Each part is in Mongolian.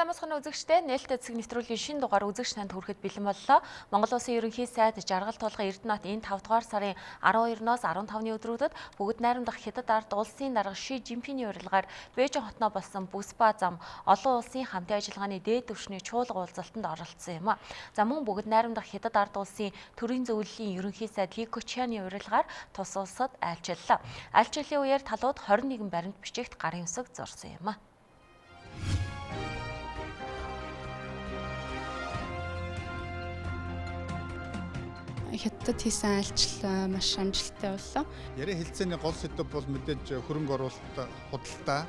Сайн мэцхан үзэгчдээ Neelttei засаг нэвтрүүлгийн шинэ дугаар үзэгч танд хүрэхэд бэлэн боллоо. Монгол Улсын ерөнхий сайд жаргал тулгын Эрдэнэт энэ 5 дугаар сарын 12-ноос 15-ны өдрүүдэд бүгд найрамдах Хятад ард улсын дарга Ши Жинпиний урилгаар Бээжин хотноо болсон бүс ба зам олон улсын хамтын ажиллагааны дээд түвшний чуулга уулзалтанд оролцсон юм а. За мөн бүгд найрамдах Хятад ард улсын төрийн зөвлөлийн ерөнхий сайд Хикочианы урилгаар тус улсад айлчлалаа. Айлчлалын үеэр талууд 21 баримт бичигт гарын үсэг зурсан юм а. Хятадд хийсэн айлчлал маш амжилттай боллоо. Яриа хэлцээний гол сэдэв бол мэдээж хөрөнгө оруулалт, худалдаа,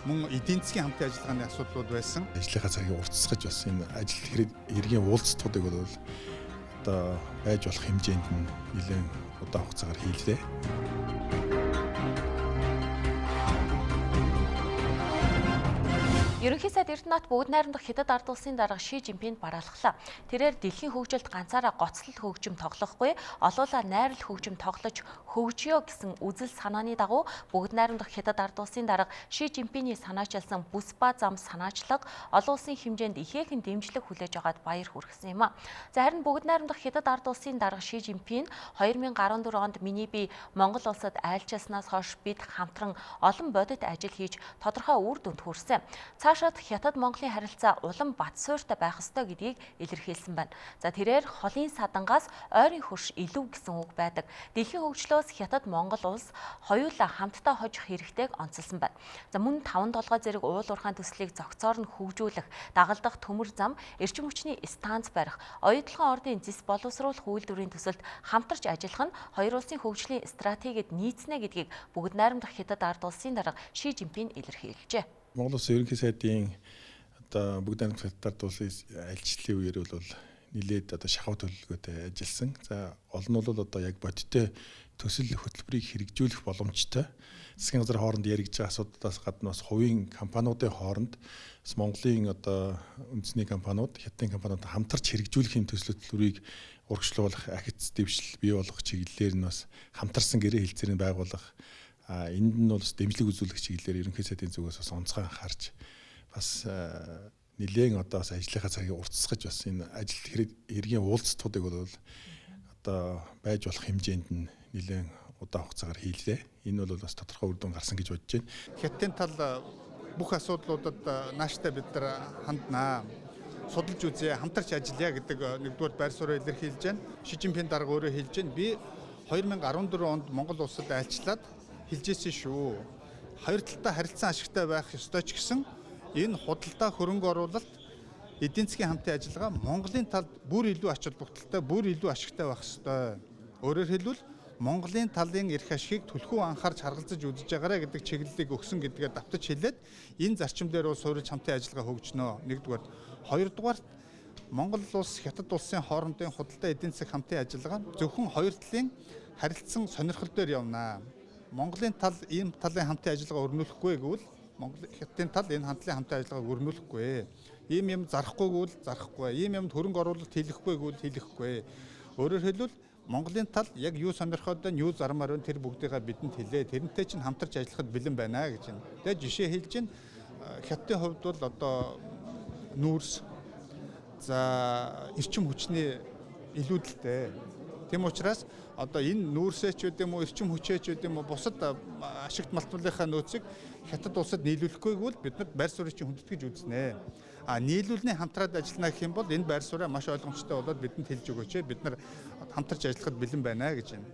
мөн эдийн засгийн хамтын ажиллагааны асуудлууд байсан. Ажлынхаа цагийг уртасгаж бас энэ ажил хэргийн уулзалтуудыг бол одоо байж болох хэмжээнд нь нэлээд удаан хугацаагаар хийлээ. Ерөнхий сайд Эрдэнэт бүгд найрамдах Хятад ард улсын дарга Ши Жинпинд бараалхлаа. Тэрээр дэлхийн хөгжилд ганцаараа гоцлол хөгжим тоглохгүй, олуулаа найрал хөгжим тоглож хөгжиё гэсэн үзэл санааны дагуу бүгд найрамдах Хятад ард улсын дарга Ши Жинпиний санаачилсан бүс ба зам санаачлаг олон улсын хэмжээнд ихээхэн дэмжлэг хүлээж аваад баяр хүргэсэн юм а. За харин бүгд найрамдах Хятад ард улсын дарга Ши Жинпин 2014 онд миний бие Монгол улсад айлчилснаас хойш бид хамтран олон бодит ажил хийж тодорхой үр дүнд хүрсэн. Цаашид Хятад Монголын харилцаа улам бат суурьтай байх ёстой гэдгийг илэрхийлсэн байна. За тэрээр холын садангаас ойрын хөрш илүү гэсэн үг байдаг. Дэлхийн хөгжлөөс Хятад Монгол улс хоёулаа хамтдаа хожих хэрэгтэйг онцолсон байна. За мөн 5 толгой зэрэг уул уурхайн төслийг зохицоор нь хөгжүүлэх, дагалдах төмөр зам, эрчим хүчний станц барих, оюутлогын ордын зис боловсруулах үйлдвэрийн төсөлд хамтарч ажиллах нь хоёр улсын хөгжлийн стратегид нийцнэ гэдгийг бүгд найрамдах Хятад ард улсын дарга Ши Жинпин илэрхийлжээ. Монгол Улсын ерөнхий сайдын одоо бүгд найрамдах Хятад ард улсын айлчлалын үеэр бол нэлээд одоо шахав төлөвлөгөөтэй ажилласан. За олон нь бол одоо яг бодиттой төсөл хөтөлбөрийг хэрэгжүүлэх боломжтой. Засгийн газрын хооронд яригдж байгаа асуудлаас гадна бас хувийн компаниудын хооронд бас Монголын одоо үндэсний компаниуд, Хятадын компаниуд хамтарч хэрэгжүүлэхийн төсөл хөтөлбөрийг урагшлуулах, ахиц дэвшил бий болгох чиглэлээр нь бас хамтарсан гэрээ хэлцээрийг байгуулах, энд нь бол дэмжлэг үзүүлэх чиглэлээр ерөнхий сайдын зүгээс бас онцгой анхаарч бас нэлээд одоо бас ажлынхаа цагийг уртасгаж бас энэ ажил хэргийн уулзалтуудыг бол одоо байж болох хэмжээнд нь нэлээд удаан хугацаагаар хийлээ. Энэ бол бас тодорхой үр дүн гарсан гэж бодож байна. Хятадын тал бүх асуудлуудад нааштай бид нар ханднаа. Судалж үзье, хамтарч ажиллая гэдэг нэгдүгээр байр суурь илэрхийлж байна. Ши Жинпин дарга өөрөө хэлж байна. Би 2014 онд Монгол улсад айлчлаад хэлжсэн шүү. Хоёр талтай харилцан ашигтай байх ёстой ч гэсэн энэ худалдаа хөрөнгө оруулалт, эдийн засгийн хамтын ажиллагаа Монголын талд бүр илүү ач холбогдолтой, бүр илүү ашигтай байх ёстой. Өөрөөр хэлбэл Монголын талын эрх ашигыг түлхүү анхаарч харгалзаж үзэж байгаарэ гэдэг чиглэлийг өгсөн гэдгээ давтаж хэлээд энэ зарчим дээр бол суурилж хамтын ажиллагаа хөгжинө. Нэгдүгээр. Хоёрдугаар, Монгол улс Хятад улсын хоорондын худалдаа эдийн засаг хамтын ажиллагаа зөвхөн хоёр талын харилцан сонирхол дээр явна. Монголын тал ийм талын хамтын ажиллагаа өрнүүлэхгүй гэвэл Хятадын тал энэ хамтын ажиллагааг өрнүүлэхгүй. Ийм юм зарахгүй гэвэл зарахгүй. Ийм юмд хөрөнгө оруулалт хийлэхгүй гэвэл хийлэхгүй. Өөрөөр хэлбэл Монголын тал яг юу сонирхоод байна, юу зармаар байна, тэр бүгдийгээ бидэнд хэлээ. Тэрнтэй чинь хамтарч ажиллахад бэлэн байна гэж байна. Тэгээд жишээ хэлж байна. Хятадын хувьд бол одоо нүүрс, за эрчим хүчний илүүдэлтэй. Тийм учраас одоо энэ нүүрсээ ч үгүй юм уу, эрчим хүчээ ч үгүй юм уу, бусад ашигт малтмалынхаа нөөцийг Хятад улсад нийлүүлэхгүй гэвэл бид нар байр суурийг чинь хүндэтгэж үзнэ. Нийлүүлний хамтраад ажиллана гэх юм бол энэ байр сууриа маш ойлгомжтой болоод бидэнд хэлж өгөөч. Бид нар хамтарч ажиллахад бэлэн байна гэж байна.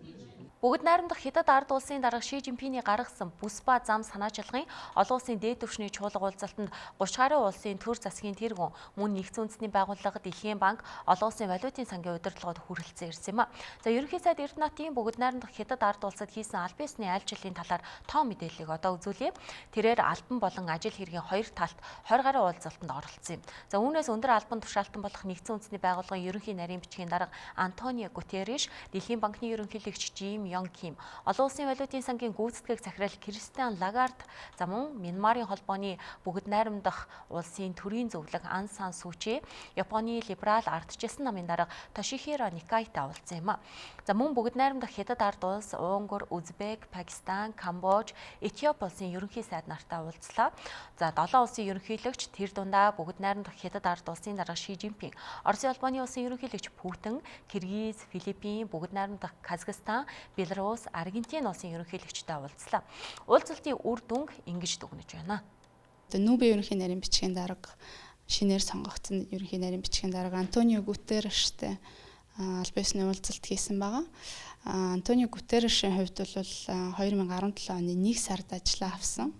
Бүгд найрамдах Хятад ард улсын дарга Ши Жинпиний гаргасан бүс ба зам санаачилгын олон улсын дээд түвшний чуулга уулзалтанд 30 гаруй улсын төр засгийн тэргүүн, мөн нэгдсэн үндэсний байгууллага, Дэлхийн банк, олон улсын валютын сангийн удирдлагууд хүрэлцэн ирсэн юм а. За ерөнхий сайд Эрдэнэтийн бүгд найрамдах Хятад ард улсад хийсэн албан ёсны айлчлалын талаар тоо мэдээллийг одоо үзүүлье. Тэрээр албан болон ажил хэргийн хоёр талт 20 гаруй уулзалтанд оролцсон юм. За үүнээс өндөр албан тушаалтан болох нэгдсэн үндэсний байгууллагын ерөнхий нарийн бичгийн дарга Антонио Гутерриш, Дэлхийн банкны ерөнхийлөгч Жим Ён Ким, олон улсын валютын сангийн гүйцэтгэх захирал Кристиан Лагард, за мөн Мянмарын холбооны бүгд найрамдах улсын төрийн зөвлөх Ан Сан Сүүчи, Японы либерал ардчилсан намын дарга Тошихиро Никайтай уулзсан юм а. За мөн бүгд найрамдах Хятад ард улс, Унгар, Узбек, Пакистан, Камбож, Этиоп улсын ерөнхий сайд нартай уулзлаа. За 7 улсын ерөнхийлөгч тэр дундаа бүгд найрамдах Хятад ард улсын дарга Ши Жинпинг, Оросын улбаны улсын ерөнхийлөгч Путин, Киргиз, Филиппин, бүгд найрамдах Казахстан, Беларусь, Аргентин улсын ерөнхийлөгчтэй уулзлаа. Уулзалтын үр дүнг ингэж дүгнэж байна. Нүүбэ ерөнхий нарийн бичгийн дарга, шинээр сонгогдсон ерөнхий нарийн бичгийн дарга Антонио Гутеррештэй аль биесны уулзалт хийсэн байгаа. Антонио Гутеррешийн хувьд бол 2017 оны 1 сард ажиллаа авсан.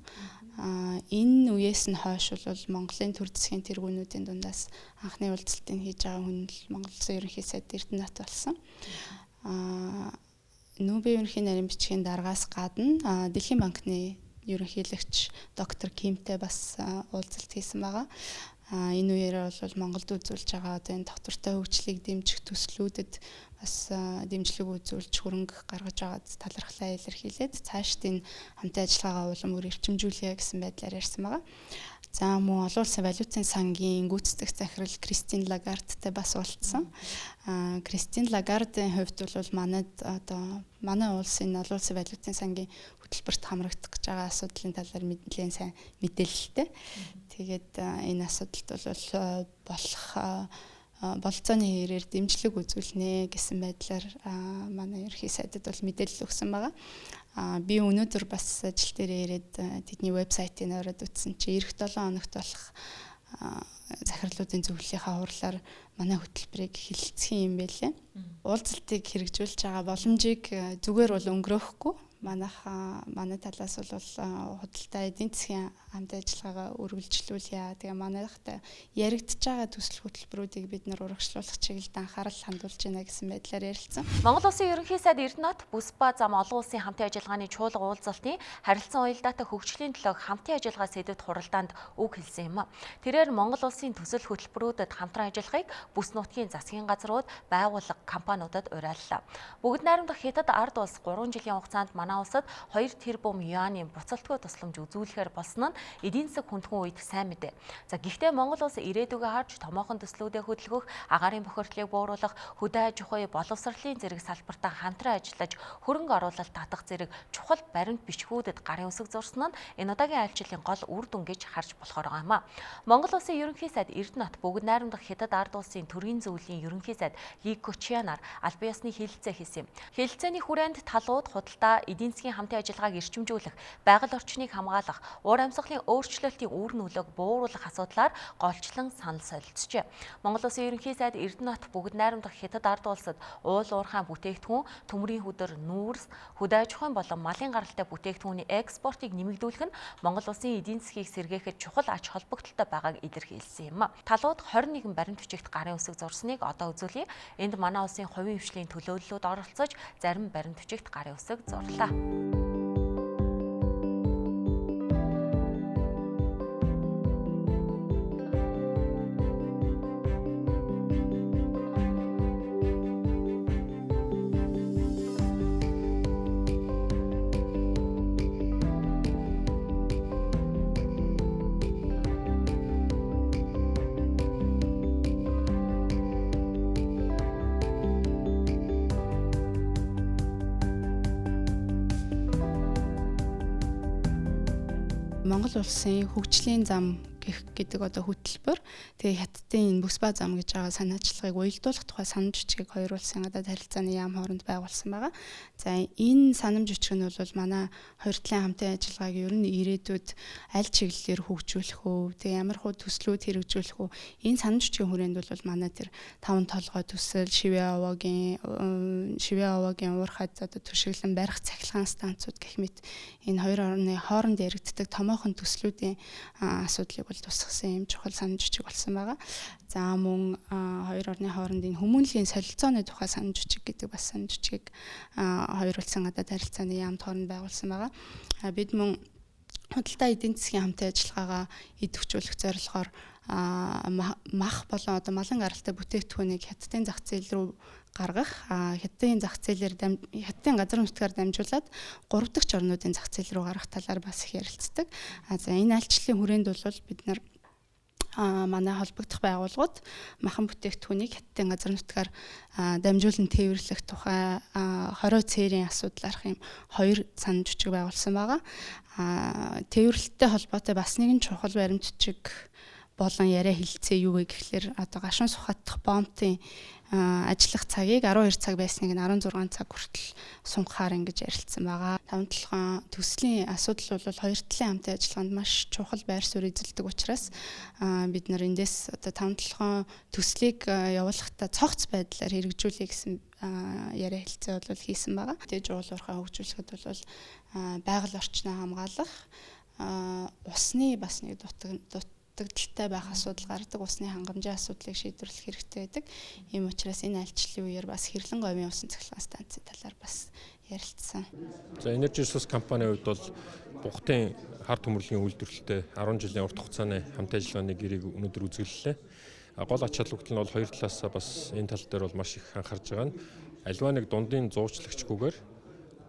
Энэ үеэс нь хойш бол Монголын төр засгийн тэргүүнүүдийн дундаас анхны уулзалтыг хийж байгаа хүн л Монгол Улсын ерөнхий сайд Эрдэнэт болсон. Нүүбэ ерөнхий нарийн бичгийн даргаас гадна Дэлхийн банкны ерөнхийлөгч доктор Кимтэй бас уулзалт хийсэн байгаа. Энэ үеэрээ бол Монголд үзүүлж байгаа одоо энэ доктортой хөгжлийг дэмжих төслүүдэд бас дэмжлэг үзүүлж хөрөнгө гаргаж байгаад талархлаа илэрхийлээд цаашд энэ хамтын ажиллагаагаа улам бүр эрчимжүүлэе гэсэн байдлаар ярьсан байгаа. За мөн олон улсын валютын сангийн гүйцэтгэх захирал Кристин Лагардтай бас уулзсан. Кристин Лагардын хувьд бол манай улсын олон улсын валютын сангийн хөтөлбөрт хамрагдах гэж байгаа асуудлын талаар нэлээд сайн мэдээлэлтэй. Тэгээд энэ асуудалд бол болох болцооны хэрээр дэмжлэг үзүүлнэ гэсэн байдлаар манай ерхий сайдад бол мэдээлэл өгсөн байгаа. Би өнөөдөр бас ажил дээр ирээд тэдний вебсайтыг ороод үзсэн чи эх 7 хоногт болох захирлуудын зөвлөлийнхаа хурлаар манай хөтөлбөрийг хэлэлцэх юм байлээ. Уулзалтыг хэрэгжүүлж байгаа боломжийг зүгээр бол өнгөрөөхгүй. Манай талаас бол худалдаа эдийн засгийн хамт ажиллагаагаа үргэлжлүүлье. Тэгээ манайхтай яригдж байгаа төсөл хөтөлбөрүүдийг бид нар урагшлуулах чиглэлд анхаарал хандуулж байна гэсэн байдлаар ярилцсан. Монгол Улсын ерөнхий сайд Эрдэнэт бүсба зам олон улсын хамтын ажиллагааны чуулга уулзалтын харилцан уялдаатай хөгжлийн төлөө хамтын ажиллагаа сэдвэд хуралдаанд үг хэлсэн юм а. Тэрээр Монгол Улсын төсөл хөтөлбөрүүдэд хамтран ажиллахыг бүс нутгийн засгийн газрууд, байгууллага, компаниудад уриаллаа. Бүгд найрамдах Хятад ард улс 3 жилийн хугацаанд манай улсад 2 тэрбум юаны буцалтгүй тусламж үзүүлэхээр болсон нь эдийн засаг хүндхэн үед сайн мэдээ. За гэхдээ Монгол улс ирээдүгөө харж томоохон төслүүдэд хөдөлгөх, агаарын бохирдлыг бууруулах, хөдөө аж ахуй, боловсролын зэрэг салбартаа хамтран ажиллаж хөрөнгө оруулалт татах зэрэг чухал баримт бичгүүдэд гарын үсэг зурсан нь энэ удаагийн айлчлалын гол үр дүн гэж харж болохоор байгаа юм а. Монгол Улсын ерөнхий сайд Эрдэнэт бүгд найрамдах Хятад ард улсын төрийн зөвлөлийн ерөнхий сайд Ли Кочианаар аль биесны хэлэлцээ хийсэн. Хэлэлцээний хүрээнд талууд худалдаа, эдийн засгийн хамтын ажиллагааг эрчимжүүлэх, байгаль орчныг хамгаалах, уур амьсгалын өөрчлөлтийн үр нөлөөг бууруулах асуудлаар голчлон санал солилцжээ. Монгол Улсын ерөнхий сайд Эрдэнэт бүгд найрамдах Хятад ард улсад уул уурхайн бүтээгдэхүүн, төмрийн хөдөр, нүүрс, хөдөө аж ахуйн болон малын гаралтай бүтээгдэхүүний экспортыг нэмэгдүүлэх нь Монгол Улсын эдийн засгийг сэргээхэд чухал ач холбогдолтой байгааг илэрхийлсэн юм а. Талууд 21 баримт бичигт гарын үсэг зурсныг одоо үзүүлье. Энд манай улсын хувийн хвшлийн төлөөллүүд оролцож зарим баримт бичигт гарын үсэг зурлаа. Монгол улсын хөгжлийн зам гэдэг одоо хөтөлбөр тэгээ хятадын энэ бүсба зам гэж байгаа санаачлагыг уялдуулах тухай санамж бичгийг хоёр улсын гадаад харилцааны яам хооронд байгуулсан байгаа. За энэ санамж бичиг нь бол манай хоёр талын хамтын ажиллагааг ер нь ирээдүйд аль чиглэлээр хөгжүүлэх үү, тэгээ ямар хуу төслүүд хэрэгжүүлэх үү. Энэ санамж бичгийн хүрээнд бол манай тэр 5 толгой төсөл, шивээ овоогийн уурхайд одоо туршиглан барих цахилгаан станцууд гэх мэт энэ хоёр орны хооронд яригддаг томоохон төслүүдийн асуудлыг бол тусгасан юм чухал санамж бичиг болсон байгаа. За мөн хоёр орны хоорондын хүмүүнлэгийн солилцооны тухай санамж бичиг гэдэг бас санамж бичгийг хоёр улсын гадаад харилцааны яамд хооронд байгуулсан байгаа. Бид мөн худалдаа эдийн засгийн хамтын ажиллагаагаа идэвхжүүлэх зорилгоор мах болон одоо малан гаралтай бүтээгдэхүүнийг хятадын зах зээл рүү гаргах, хятадын зах зээлээр хятадын газар нутгаар дамжуулаад 3 дахь орнуудын зах зээл рүү гаргах талаар бас их ярилцдаг. За энэ айлчлалын хүрээнд бол бид нар манай холбогдох байгууллагууд махан бүтээгдэхүүнийг хятадын газар нутгаар дамжуулан тээвэрлэх тухай 20 цээрийн асуудал арах юм 2 санал жүжиг байгуулсан байгаа. Тээвэрлэлттэй холбоотой бас нэгэн чухал баримт жүжиг болон яриа хэлцээ юу вэ гэхлээр одоо гашуун сухатдах бомбын ажиллах цагийг 12 цаг байсныг нь 16 цаг хүртэл сунгахаар ингэж ярилцсан байгаа. 5 төслийн асуудал бол хоёр талын хамтын ажиллагаанд маш чухал байр суурь эзэлдэг учраас бид нар эндээс одоо 5 төслийг явуулахдаа цогц байдлаар хэрэгжүүлэе гэсэн яриа хэлцээ бол хийсэн байгаа. Дээд уулуурхаа хөгжүүлэхэд бол байгаль орчноо хамгаалах, усны бас нэг дутагдaltaй байх асуудал гардаг, усны хангамжийн асуудлыг шийдвэрлэх хэрэгтэй байдаг. Ийм учраас энэ айлчлалын үеэр бас Хэрлэн говийн усан цахилгаан станцын талаар бас ярилцсан. За Energy Resource компанийн хувьд бол Бугтын хар төмөрлөгийн үйлдвэрлэлтэй 10 жилийн урт хугацааны хамт ажиллагааны гэрийг өнөөдөр үзүүллээ. Гол ач холбогдол нь бол хоёр талаас бас энэ тал дээр бол маш их анхаарж байгаа нь альва нэг дундын зуучлагчгүйгээр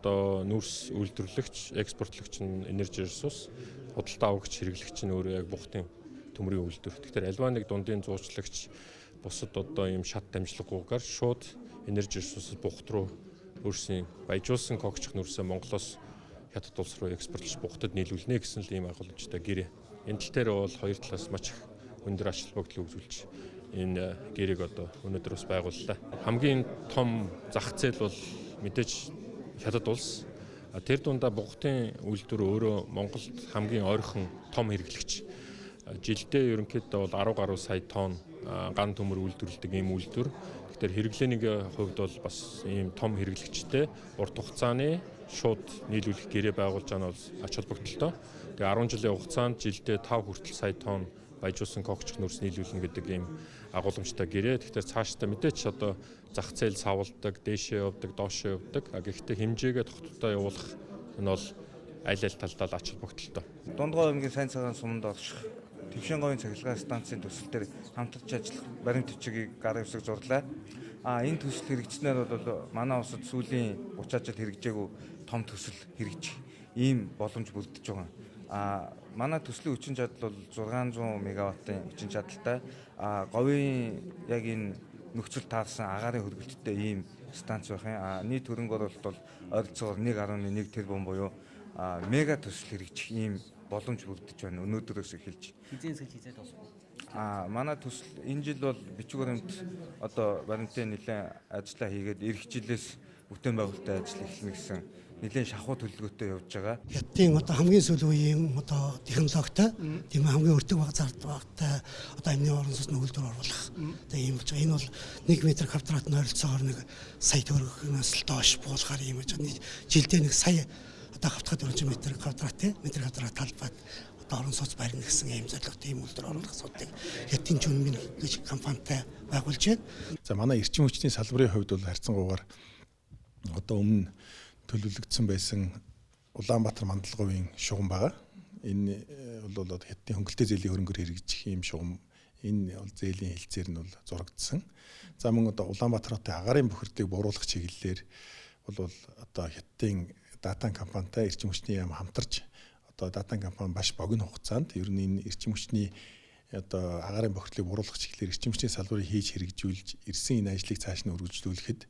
одоо нүүрс үйлдвэрлэгч, экспортлогч нь Energy Resource, худалдаа авагч, хэрэглэгч нь өөрөө яг Бугтын төмрийн үйлдвэр. Тэгэхээр альва нэг дундын зуучлагч бусад одоо ийм шат дамжлаггүйгээр шууд Energy Resource Бугт руу өөрсний баяжуулсан когчх нүүрсээ Монголоос хятад улс руу экспортлж Бугтад нийлүүлнэ гэсэн л ийм агуулмжтай гэрээ. Энэ тал дээр бол хоёр талаас маш их өндөр ач холбогдол үзүүлж энэ гэрийг одоо өнөөдөр бас байгууллаа. Хамгийн том зах зээл бол мэдээж хятад улс. Тэр дундаа Бугтын үйлдвэр өөрөө Монголд хамгийн ойрхон том хэрэглэгч. Жилдээ ерөнхийдөө бол 10 гаруй сая тонн ган төмөр үйлдвэрлэдэг ийм үйлдвэр. Тэгэхээр хэрэглээний хувьд бол бас ийм том хэрэглэгчтэй урт хугацааны шууд нийлүүлэх гэрээ байгуулж байгаа нь бол ач холбогдолтой. Тэгээ 10 жилийн хугацаанд жилдээ 5 хүртэл сая тонн баяжуулсан когчх нүүрс нийлүүлнэ гэдэг ийм агуулмжтай гэрээ. Тэгэхээр цаашдаа мэдээч одоо зах зээл савладаг, дээшээ явдаг, доошоо явдаг. Гэхдээ хэмжээгээ тогтвортой явуулах нь бол аль талдаа л ач холбогдолтой. Дундгой аймгийн сайн цагаан суманд орших Твшин говийн цахилгаан станцын төсөл дээр хамтарч ажиллах баримт бичгийг гар хэвсэг зурлаа. Энэ төсөл хэрэгжснээр бол манай улсад сүүлийн 30 жил хэрэгжээгүй том төсөл хэрэгжих ийм боломж бүрдэж байгаа. Манай төслийн хүчин чадал бол 600 мегаваттын хүчин чадалтай. Говийн яг энэ нөхцөл таарсан агаарын хөргөлттэй ийм станц байх юм. Нийт хөрөнгө оруулалт бол ойролцоогоор 1.1 тэрбум буюу мега төсөл хэрэгжих ийм боломж бүрдэж байна. Өнөөдрөөс эхэлж. Хизээ хизээ тосгоо. Манай төсөл энэ жил бол бичиг баримт одоо баримтын нэлээд ажиллаа хийгээд эх жилээс бүтээн байгуулалтын ажил эхэлнэ гэсэн нэлээд шахуу төлөвлөгөөтэй явж байгаа. Хятадын одоо хамгийн сүүлийн үеийн одоо технологитой тийм хамгийн өртөг баг зард багтай одоо амны орон сууцны үйлдвэр оруулах одоо ийм болж байгаа. Энэ бол 1 м квадратны ойролцоогоор 1 сая төгрөгөөс л доош буулгаар ийм гэж байна. Жилдээ 1 сая одоо хавтгад 400 м квадрат талбайд одоо орон сууц барина гэсэн ийм зорилготой ийм үйлдвэр оруулах асуудыг Хятадын жүнмийн гэж компанитай байгуулж байна. За манай эрчим хүчний салбарын хувьд бол харьцангуйгаар одоо өмнө төлөвлөгдсөн байсан Улаанбаатар мандалговын шугам байгаа. Энэ бол Хятадын хөнгөлтэй зээлийн хөрөнгөөр хэрэгжих ийм шугам. Энэ бол зээлийн хэлцээр нь бол зурагдсан. За мөн одоо Улаанбаатар хотын агаарын бохирдлыг бууруулах чиглэлээр бол одоо Хятадын датан компанитай эрчим хүчний яам хамтарч одоо датан компани баш богино хугацаанд ер нь энэ эрчим хүчний одоо агаарын бохирдлыг бууруулах чиглэлээр эрчим хүчний салбарыг хийж хэрэгжүүлж ирсэн энэ ажлыг цааш нь үргэлжлүүлэхэд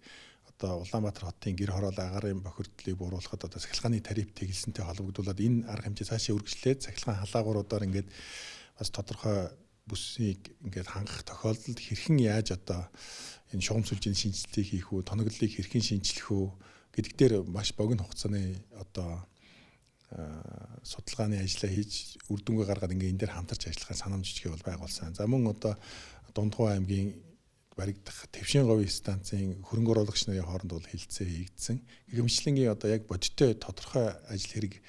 одоо Улаанбаатар хотын гэр хороолол агаарын бохирдлыг бууруулахад одоо цахилгааны тариф тэглэлсэнтэй холбогдуулаад энэ арга хэмжээ цаашаа үргэлжлээд цахилгаан халаагууруудаар ингээд бас тодорхой бүсийг ингээд хангах тохиолдолд хэрхэн яаж одоо энэ шугам сүлжээний шинжилгээг хийх үү, тоноглолыг хэрхэн шинжлэх үү гэдэг дээр маш богино хугацааны одоо судалгааны ажлаа хийж үр дүнгээ гаргаад ингээ энэ дээр хамтарч ажиллахын санамж жижиг бол байгуулсан. За мөн одоо Дундгой аймгийн баригдах Твшин говийн станцын хөрөнгө оруулагч нарын хооронд бол хилцээ хийгдсэн. Гэгэмжлэнгийн одоо яг бодиттой тодорхой ажил хэрэг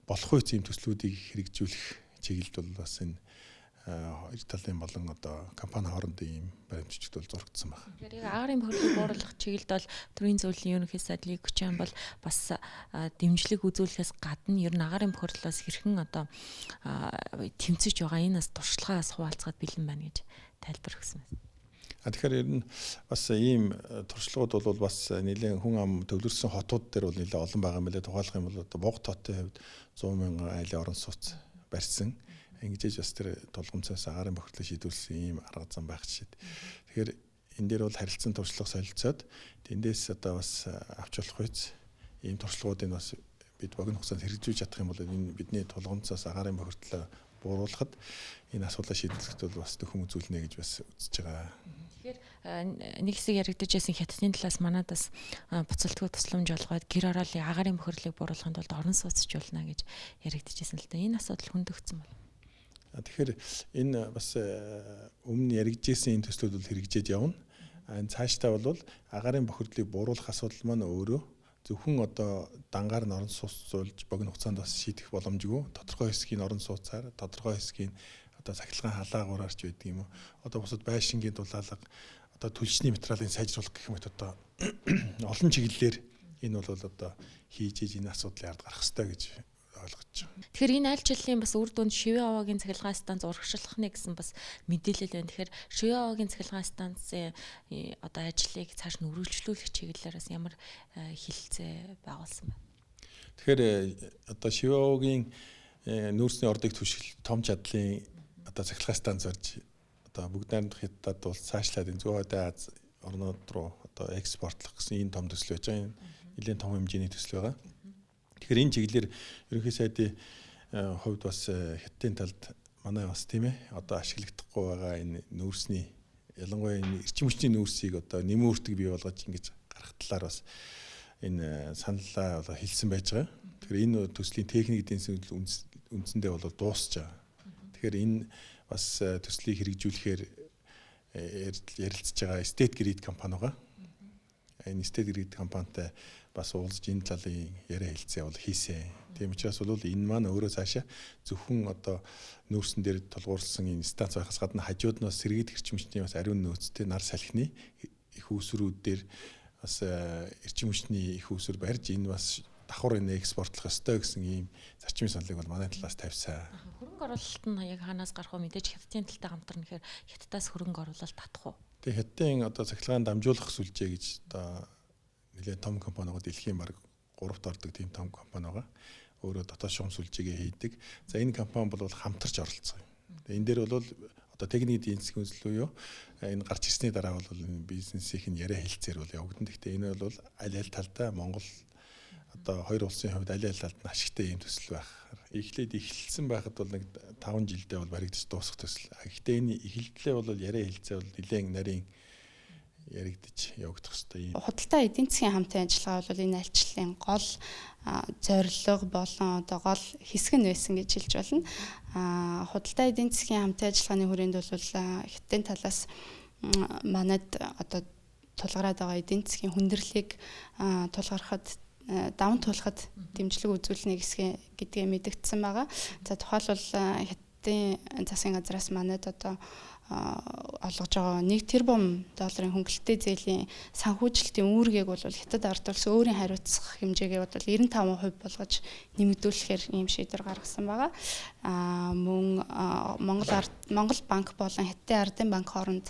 болох үе ийм төслүүдийг хэрэгжүүлэх чиглэлд бол бас энэ хоёр талын болон одоо компани хоорондын ийм баримтчигд бол зурагдсан байна. Тэгэхээр агарын бохирдлыг бууруулах чиглэлд бол төрийн зөвлөлийн ерөнхий сайдлыг хүчин бол бас дэмжлэг үзүүлэхээс гадна ер нь агарын бохирдлоос хэрхэн одоо тэмцэж байгаа энэ бас туршлагаас хуваалцгаад бэлэн байна гэж тайлбар өгсөн байна. Тэгэхээр ер нь бас ийм туршлагууд бол бас нэлээд хүн ам төвлөрсөн хотууд дээр бол нэлээд олон байгаа юм билээ. Тухайлах юм бол одоо Буг хотын хувьд 100,000 айлын орон сууц барьсан. Ингэж бас тэр тулгымцаас агарын бохирдлыг шийдвэрлсэн ийм арга зам байх жишээ. Тэгэхээр энэ дээр бол харилцан туршлага солилцоод тэндээс одоо бас авч болох үз ийм туршлагуудыг бас бид богино хугацаанд хэрэгжүүлж чадах юм бол энэ бидний тулгымцаас агарын бохирдлоо бууруулахад энэ асуудлаа шийдвэрлэхэд бол бас төхөн үзүүлнэ гэж бас үзэж байгаа. Тэгэхээр нэг хэсэг яригдж байсан хятадын талаас манайдас буцалтгүй тусламж олгоод гэр ороолын агарын бохирдлыг бууруулахын тулд орон сууцчлуулна гэж яригдж байсан л да. Энэ асуудал хөндөгдсөн байна. Тэгэхээр энэ бас өмнө яригджсэн энэ төслүүд бол хэрэгжээд явна. Энэ цаашдаа бол агарын бохирдлыг бууруулах асуудал маань өөрөө зөвхөн одоо дангаар нь орон сууцуулж богино хугацаанд бас шийдэх боломжгүй. Тодорхой хэсгийн орон сууцаар, тодорхой хэсгийн одоо цахилгаан халаагуураар ч байдаг юм уу. Одоо бусад байшингийн дулаалга, одоо түлшний материалын сайжруулах гэх мэт одоо олон чиглэлээр энэ бол одоо хийж энэ асуудлыг ард гарах хэрэгтэй гэж ойлгож байна. Тэгэхээр энэ аль жилийн бас үр дүнд шивээ аваагийн цахилгаан станц урагшлах нэ гэсэн бас мэдээлэл байна. Тэгэхээр шивээ аваагийн цахилгаан станцын одоо ажлыг цааш нь үргэлжлүүлэх чиглэлээрээс ямар хилцээ байгуулсан байна. Тэгэхээр одоо шивээ аваагийн нүүрсний ордыг түшил том чадлын одоо цахилгаан станц барьж одоо бүгд найрамдах хятад бол цаашлаад энэ зүүн хойд Аз орнууд руу одоо экспортлох гэсэн энэ том төсөл байж байгаа. Энэ нэлээд том хэмжээний төсөл байгаа. Тэгэхээр энэ чиглэлээр ерөнхий сайдын хувьд бас хятадын талд манай бас тийм ээ одоо ашиглагдахгүй байгаа энэ нүүрсний ялангуяа энэ эрчим хүчний нүүрсийг одоо нэмүүртэг бий болгож ингэж гарах талаар бас энэ саналаа одоо хэлсэн байж байгаа. Тэгэхээр энэ төслийн техник эдийн засгийн үндсэндээ бол дуусч байгаа. Тэгэхээр энэ бас төслийг хэрэгжүүлэхээр ярилцж байгаа State Grid компани байгаа. Энэ State Grid компанитай бас уулзж энэ талын яриа хэлцээ бол хийсэн. Тийм учраас бол энэ маань өөрөө цаашаа зөвхөн одоо нүүрсэн дээр тулгуурласан энэ станц байхаас гадна хажууд нь бас сэргийд эрчим хүчний бас ариун нөөцтэй нар салхины их үүсрүүд дээр бас эрчим хүчний их үүсвэр барьж энэ бас давхар энэ экспортлох ёстой гэсэн ийм зарчмын саналыг бол манай талаас тавьсан. Хөрөнгө оруулалт нь яг хаанаас гарах вэ? Мэдээж хятадын талтай хамтарна гэхээр хятадаас хөрөнгө оруулалт татах уу? Тэгээ хятадын одоо цахилгаан дамжуулах сүлжээ гэж одоо нэлээд том компаниуд дэлхийн баг 3-т ордог тийм том компани байгаа. Өөрөө дотоод шугам сүлжээгээ хийдэг. За энэ компани бол хамтарч оролцсон юм. Тэгээ энэ дээр бол одоо техник эдийн засгийн үзэл буюу энэ гарч ирсний дараа бол энэ бизнесийн яриа хэлцээр бол явагдана. Гэхдээ энэ бол аль аль талдаа Монгол одоо хоёр улсын хувьд аль аль талд нь ашигтай юм төсөл байх. Эхлэлсэн байхад бол нэг 5 жилдээ бол баригдаж дуусах төсөл. Гэхдээ энэ эхлэлтлээ бол яриа хэлцээ бол нэлээд нарийн яригдж явагдах хэрэгтэй юм. Худалдаа эдийн засгийн хамтын ажиллагаа бол энэ альчлалын гол зорилго болон одоо гол хэсэг нь байсан гэж хэлж болно. Худалдаа эдийн засгийн хамтын ажиллагааны хүрээнд бол хятадын талаас манайд одоо тулгараад байгаа эдийн засгийн хүндрэлийг тулгархад даван туулахад дэмжлэг үзүүлнэ гэдгээ мэдэгдсэн байгаа. За тухайлбал хятадын засгийн газраас манайд одоо олгож байгаа 1 тэрбум долларын хөнгөлөлттэй зээлийн санхүүжилтийн үүргийг бол хятад ард улс өөрийн хариуцах хэмжээгээ бол 95% болгож нэмэгдүүлэхээр ийм шийдвэр гаргасан байгаа. Мөн Монгол банк болон Хятадын ардын банк хооронд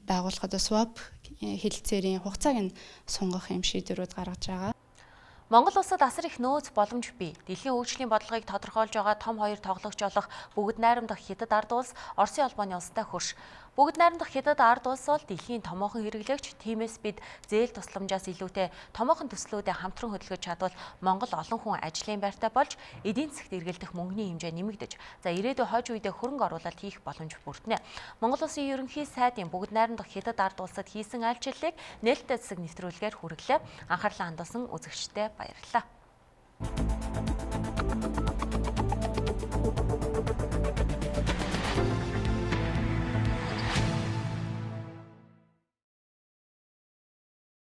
байгуулахад swap хэлэлцээрийн хугацааг нь сунгах юм шийдвэрүүд гаргаж байгаа. Монгол улсад асар их нөөц боломж бий. Дэлхийн хөгжлийн бодлогыг тодорхойлж байгаа том хоёр тоглогч болох бүгд найрамдах Хятад ард улс Оросын холбооны улстай хөрш. Бүгд найрамдах Хятад ард улс бол дэлхийн томоохон хэрэглэгч. Тиймээс бид зээл тусламжаас илүүтэй томоохон төслүүдэд хамтран хөдөлгөж чадвал Монгол олон хүн ажлын байртай болж эдийн засагт эргэлдэх мөнгөний хэмжээ нэмэгдэж, за ирээдүйн хойж үедээ хөрөнгө оруулалт хийх боломж бүрднэ. Монгол улсын ерөнхий сайдын бүгд найрамдах Хятад ард улсад хийсэн айлчлалыг Neelttei засаг нэвтрүүлгээр хүргэлээ. Анхаарлаа хандуулсан үзэгчдэд баярлалаа.